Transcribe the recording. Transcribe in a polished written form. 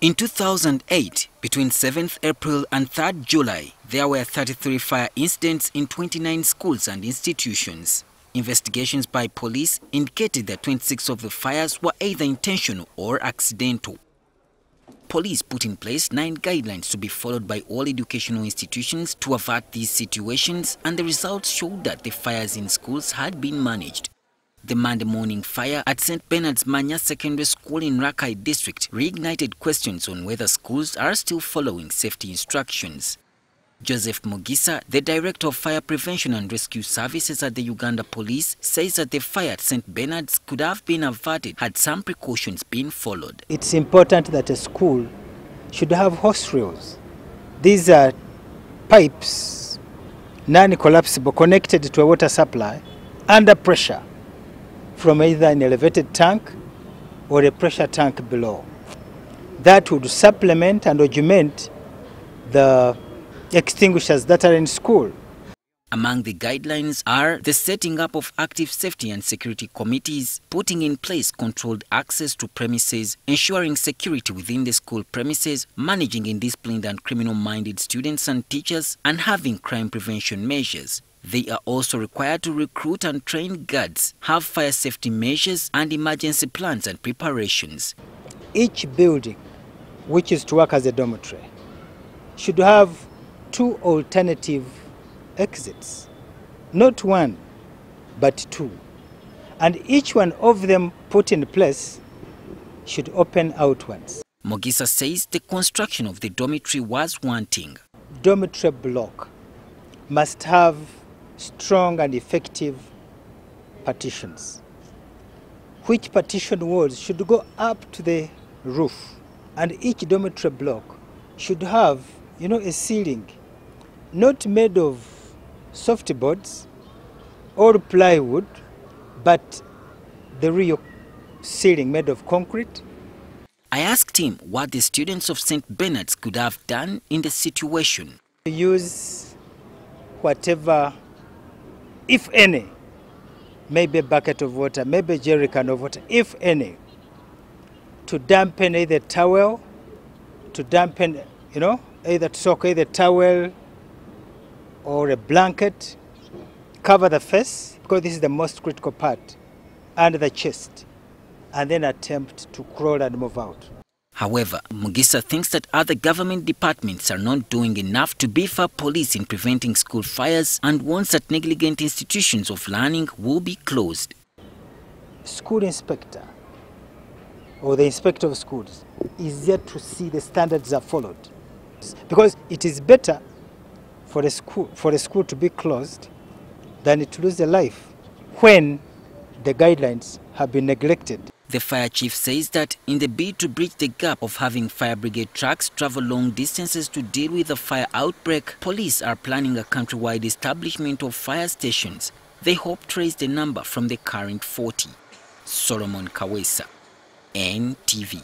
In 2008, between 7th April and 3rd July, there were 33 fire incidents in 29 schools and institutions. Investigations by police indicated that 26 of the fires were either intentional or accidental. Police put in place 9 guidelines to be followed by all educational institutions to avert these situations, and the results showed that the fires in schools had been managed. The Monday morning fire at St. Bernard's Mmanya Secondary School in Rakai district reignited questions on whether schools are still following safety instructions. Joseph Mugisa, the Director of Fire Prevention and Rescue Services at the Uganda Police, says that the fire at St. Bernard's could have been averted had some precautions been followed. It's important that a school should have hose reels. These are pipes, non-collapsible, connected to a water supply under pressure from either an elevated tank or a pressure tank below. That would supplement and augment the extinguishers that are in school. Among the guidelines are the setting up of active safety and security committees, putting in place controlled access to premises, ensuring security within the school premises, managing indisciplined and criminal-minded students and teachers, and having crime prevention measures. They are also required to recruit and train guards, have fire safety measures and emergency plans and preparations. Each building, which is to work as a dormitory, should have 2 alternative exits. Not 1, but 2. And each one of them put in place should open outwards. Mugisa says the construction of the dormitory was wanting. Dormitory block must have strong and effective partitions, which partition walls should go up to the roof, and each dormitory block should have, a ceiling not made of soft boards or plywood, but the real ceiling made of concrete. I asked him what the students of St. Bernard's could have done in the situation. Use whatever, if any, maybe a bucket of water, maybe a jerry can of water, if any, to dampen either towel, to dampen, either to soak either towel or a blanket, cover the face, because this is the most critical part, and the chest, and then attempt to crawl and move out. However, Mugisa thinks that other government departments are not doing enough to beef up police in preventing school fires and warns that negligent institutions of learning will be closed. School inspector or the inspector of schools is yet to see the standards are followed, because it is better for a school to be closed than to lose a life when the guidelines have been neglected. The fire chief says that in the bid to bridge the gap of having fire brigade trucks travel long distances to deal with a fire outbreak, police are planning a countrywide establishment of fire stations. They hope to raise the number from the current 40. Solomon Kawesa, NTV.